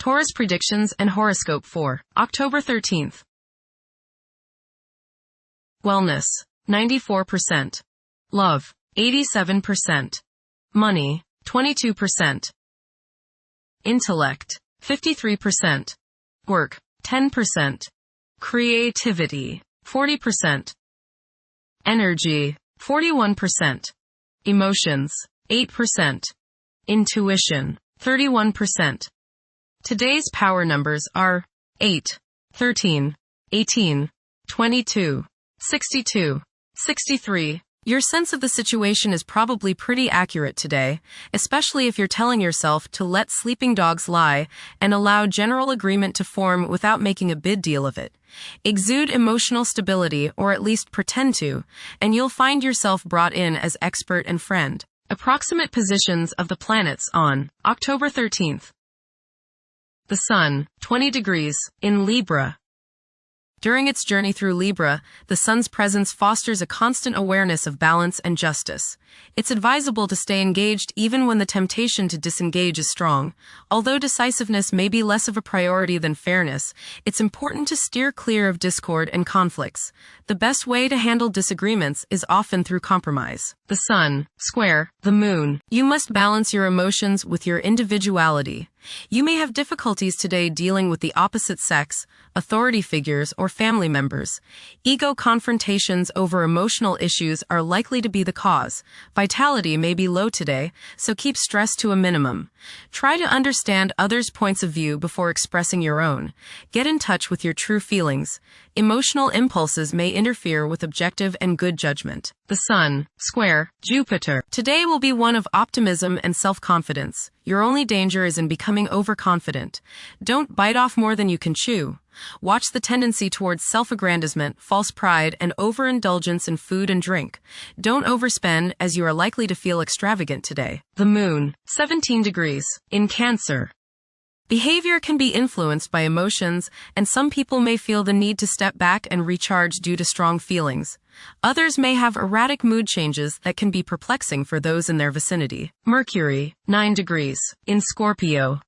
Taurus predictions and horoscope for October 13th. Wellness, 94%. Love, 87%. Money, 22%. Intellect, 53%. Work, 10%. Creativity, 40%. Energy, 41%. Emotions, 8%. Intuition, 31%. Today's power numbers are 8, 13, 18, 22, 62, 63. Your sense of the situation is probably pretty accurate today, especially if you're telling yourself to let sleeping dogs lie and allow general agreement to form without making a big deal of it. Exude emotional stability, or at least pretend to, and you'll find yourself brought in as expert and friend. Approximate positions of the planets on October 13th. The Sun, 20 degrees, in Libra. During its journey through Libra, the Sun's presence fosters a constant awareness of balance and justice. It's advisable to stay engaged even when the temptation to disengage is strong. Although decisiveness may be less of a priority than fairness, it's important to steer clear of discord and conflicts. The best way to handle disagreements is often through compromise. The Sun, square, the Moon. You must balance your emotions with your individuality. You may have difficulties today dealing with the opposite sex, authority figures, or family members. Ego confrontations over emotional issues are likely to be the cause. Vitality may be low today, so keep stress to a minimum. Try to understand others' points of view before expressing your own. Get in touch with your true feelings. Emotional impulses may interfere with objective and good judgment. The Sun, square, Jupiter. Today will be one of optimism and self-confidence. Your only danger is in becoming overconfident. Don't bite off more than you can chew. Watch the tendency towards self-aggrandizement, false pride, and overindulgence in food and drink. Don't overspend, as you are likely to feel extravagant today. The Moon, 17 degrees, in Cancer. Behavior can be influenced by emotions, and some people may feel the need to step back and recharge due to strong feelings. Others may have erratic mood changes that can be perplexing for those in their vicinity. Mercury, 9 degrees, in Scorpio.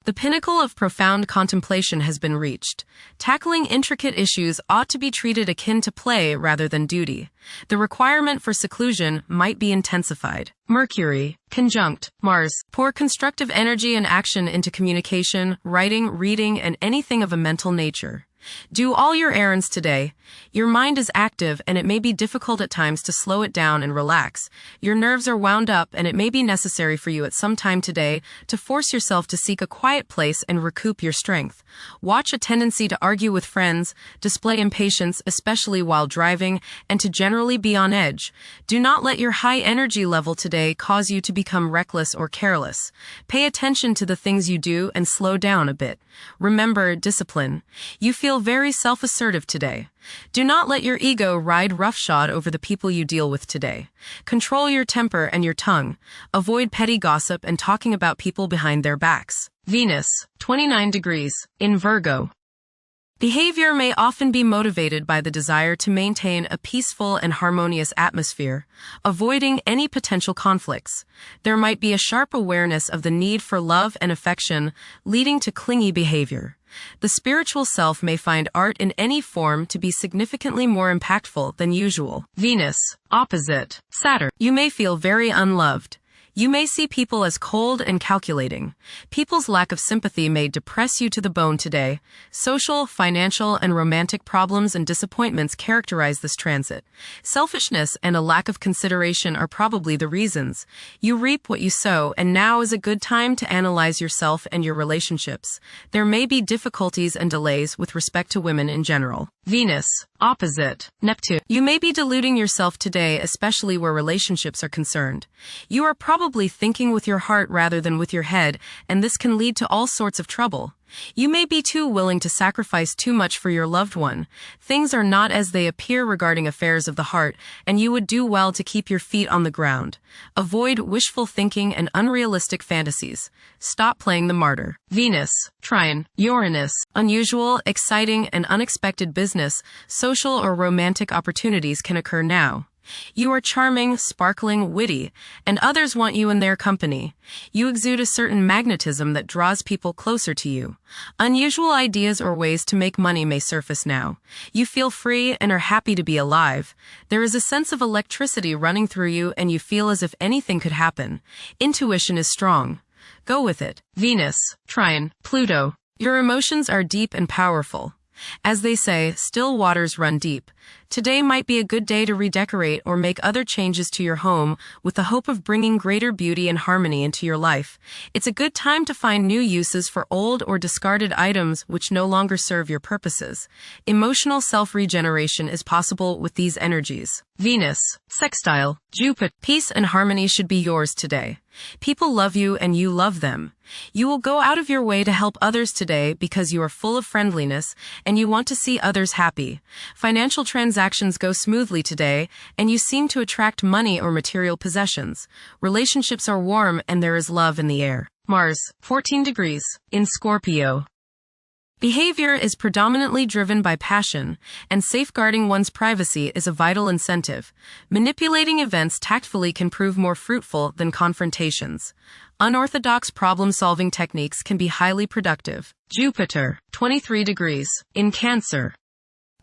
The pinnacle of profound contemplation has been reached. Tackling intricate issues ought to be treated akin to play rather than duty. The requirement for seclusion might be intensified. Mercury, conjunct Mars. Pour constructive energy and action into communication, writing, reading, and anything of a mental nature. Do all your errands today. Your mind is active, and it may be difficult at times to slow it down and relax. Your nerves are wound up, and it may be necessary for you at some time today to force yourself to seek a quiet place and recoup your strength. Watch a tendency to argue with friends, display impatience, especially while driving, and to generally be on edge. Do not let your high energy level today cause you to become reckless or careless. Pay attention to the things you do and slow down a bit. Remember discipline. You feel very self-assertive today. Do not let your ego ride roughshod over the people you deal with today. Control your temper and your tongue. Avoid petty gossip and talking about people behind their backs. Venus, 29 degrees, in Virgo. Behavior may often be motivated by the desire to maintain a peaceful and harmonious atmosphere, avoiding any potential conflicts. There might be a sharp awareness of the need for love and affection, leading to clingy behavior. The spiritual self may find art in any form to be significantly more impactful than usual. Venus, opposite Saturn. You may feel very unloved. You may see people as cold and calculating. People's lack of sympathy may depress you to the bone today. Social, financial, and romantic problems and disappointments characterize this transit. Selfishness and a lack of consideration are probably the reasons. You reap what you sow, and now is a good time to analyze yourself and your relationships. There may be difficulties and delays with respect to women in general. Venus, opposite Neptune. You may be deluding yourself today, especially where relationships are concerned. You are probably thinking with your heart rather than with your head, and this can lead to all sorts of trouble. You may be too willing to sacrifice too much for your loved one. Things are not as they appear regarding affairs of the heart, and you would do well to keep your feet on the ground. Avoid wishful thinking and unrealistic fantasies. Stop playing the martyr. Venus, trine Uranus. Unusual, exciting, and unexpected business, social, or romantic opportunities can occur now. You are charming, sparkling, witty, and others want you in their company. You exude a certain magnetism that draws people closer to you. Unusual ideas or ways to make money may surface now. You feel free and are happy to be alive. There is a sense of electricity running through you and you feel as if anything could happen. Intuition is strong. Go with it. Venus, Trine, Pluto. Your emotions are deep and powerful. As they say, still waters run deep. Today might be a good day to redecorate or make other changes to your home with the hope of bringing greater beauty and harmony into your life. It's a good time to find new uses for old or discarded items which no longer serve your purposes. Emotional self-regeneration is possible with these energies. Venus, sextile, Jupiter. Peace and harmony should be yours today. People love you and you love them. You will go out of your way to help others today because you are full of friendliness and you want to see others happy. Financial transactions go smoothly today and you seem to attract money or material possessions. Relationships are warm and there is love in the air. Mars, 14 degrees, in Scorpio. Behavior is predominantly driven by passion, and safeguarding one's privacy is a vital incentive. Manipulating events tactfully can prove more fruitful than confrontations. Unorthodox problem-solving techniques can be highly productive. Jupiter, 23 degrees, in Cancer.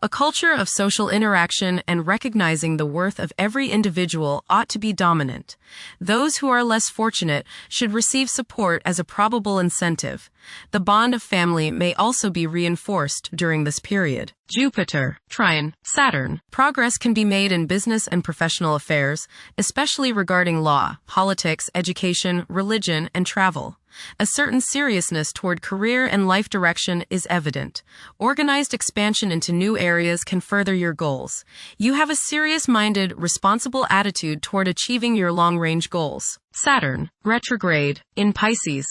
A culture of social interaction and recognizing the worth of every individual ought to be dominant. Those who are less fortunate should receive support as a probable incentive. The bond of family may also be reinforced during this period. Jupiter, Trine, Saturn. Progress can be made in business and professional affairs, especially regarding law, politics, education, religion, and travel. A certain seriousness toward career and life direction is evident. Organized expansion into new areas can further your goals. You have a serious-minded, responsible attitude toward achieving your long-range goals. Saturn, retrograde, in Pisces.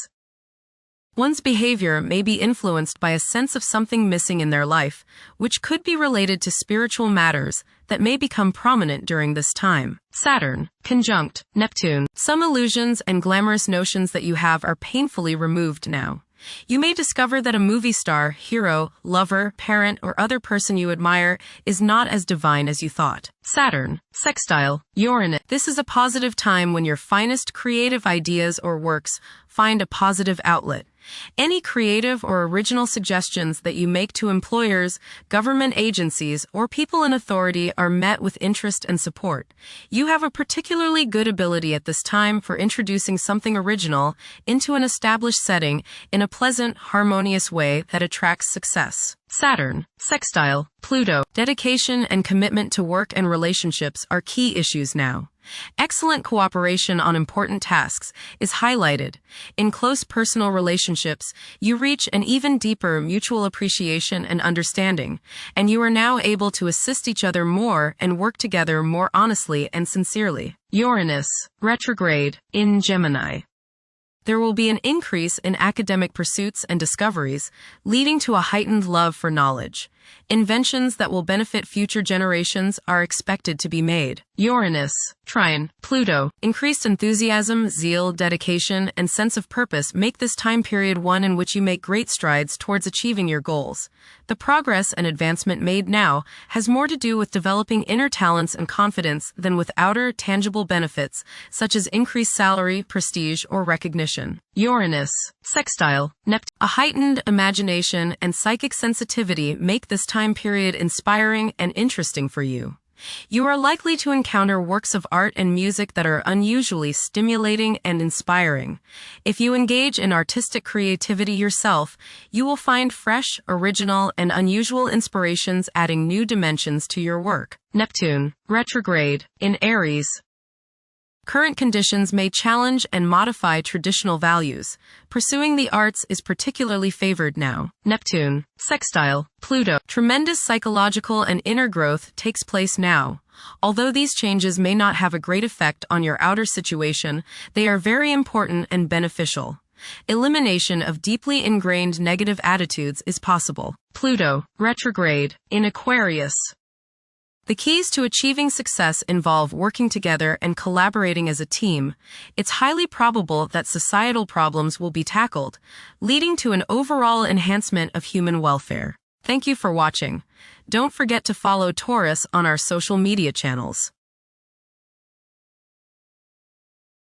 One's behavior may be influenced by a sense of something missing in their life, which could be related to spiritual matters that may become prominent during this time. Saturn, conjunct Neptune. Some illusions and glamorous notions that you have are painfully removed now. You may discover that a movie star, hero, lover, parent, or other person you admire is not as divine as you thought. Saturn, sextile, Uranus. This is a positive time when your finest creative ideas or works find a positive outlet. Any creative or original suggestions that you make to employers, government agencies, or people in authority are met with interest and support. You have a particularly good ability at this time for introducing something original into an established setting in a pleasant, harmonious way that attracts success. Saturn, sextile, Pluto. Dedication and commitment to work and relationships are key issues now. Excellent cooperation on important tasks is highlighted. In close personal relationships, you reach an even deeper mutual appreciation and understanding, and you are now able to assist each other more and work together more honestly and sincerely. Uranus, retrograde, in Gemini. There will be an increase in academic pursuits and discoveries, leading to a heightened love for knowledge. Inventions that will benefit future generations are expected to be made. Uranus, Trine, Pluto. Increased enthusiasm, zeal, dedication, and sense of purpose make this time period one in which you make great strides towards achieving your goals. The progress and advancement made now has more to do with developing inner talents and confidence than with outer, tangible benefits, such as increased salary, prestige, or recognition. Uranus, sextile, Neptune. A heightened imagination and psychic sensitivity make this time period inspiring and interesting for you. You are likely to encounter works of art and music that are unusually stimulating and inspiring. If you engage in artistic creativity yourself, you will find fresh, original, and unusual inspirations adding new dimensions to your work. Neptune, retrograde, in Aries. Current conditions may challenge and modify traditional values. Pursuing the arts is particularly favored now. Neptune, sextile, Pluto. Tremendous psychological and inner growth takes place now. Although these changes may not have a great effect on your outer situation, they are very important and beneficial. Elimination of deeply ingrained negative attitudes is possible. Pluto, retrograde, in Aquarius. The keys to achieving success involve working together and collaborating as a team. It's highly probable that societal problems will be tackled, leading to an overall enhancement of human welfare. Thank you for watching. Don't forget to follow Taurus on our social media channels.